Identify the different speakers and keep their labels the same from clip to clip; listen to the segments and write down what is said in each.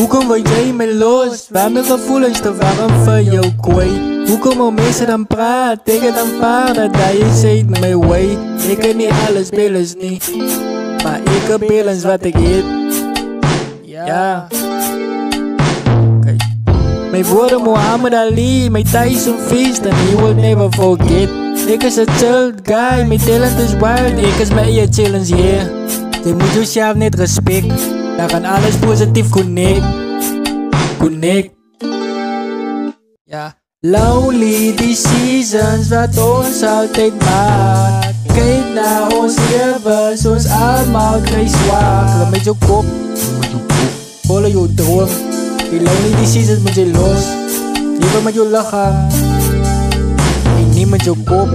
Speaker 1: Hoekom wil jy my los? Waar my gevoelens te warm vir jou kwijt? Hoekom al mense dan praat? Ek het aanvaard dat jy sê my way. Ek het nie alles balance nie, maar ek heb balance wat ek het. Ja. My woorde Muhammad Ali, my Tyson feest, and he will never forget. Ek is a child guy, my talent is wild. Ek is my eie challenge, yeah. Jy moet jouself net respect, dan gaan alles positief connect. Ja. Lonely decisions wat ons altyd maak. Kyk na ons lewens, ons allemaal kry swak. Laat met jou kop, follow jou droom. Die lonely decisions moet jy los. Lewe met jou lichaam en nie met jou kop.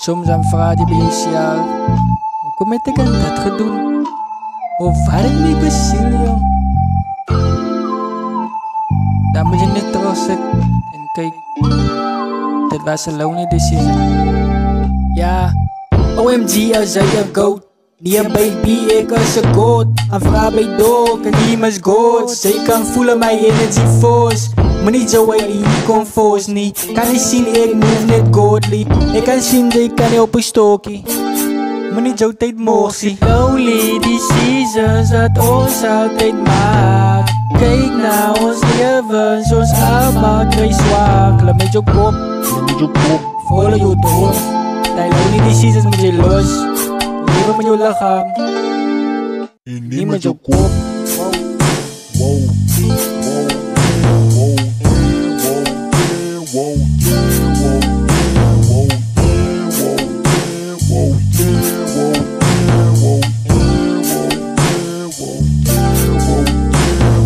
Speaker 1: Soms dan vraag jy by jouself, hoekom het ek dit gedoen? Of wat het my besiel, jong? Dan moet jy net terugsit en kyk, dit was een lonely decision. Ja, OMG as hy een goat. Nee baby, ek is een god. En vraag by dog, en die is god. Sy kan voel my energy force. Maar niet zo hy die kon force nie. Kan nie sien ek move net godly. Ek kan sien jy kan nie op een stokkie. Maar niet zo tyd morsie. Lonely decisions wat ons altyd maak. Kyk na ons levens, ons allemaal kry swak. Laat met jou kop, follow jou droom. Die lonely decisions moet jy los. Lewe met jou lichaam en nie met jou kop.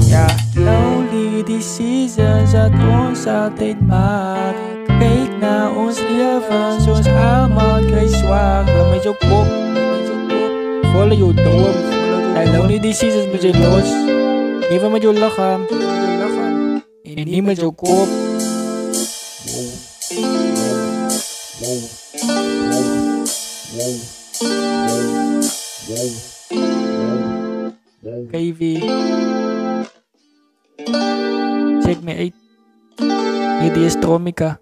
Speaker 1: Ja, lonely decisions wat ons altyd maak. Kyk na ons levens, ons allemaal kry swak. Laat met jou kop, follow jou droom. Die lonely decisions moet jy los. Lewe met jou lichaam en nie met jou kop. KV, check me uit. Hierdie is Tromika.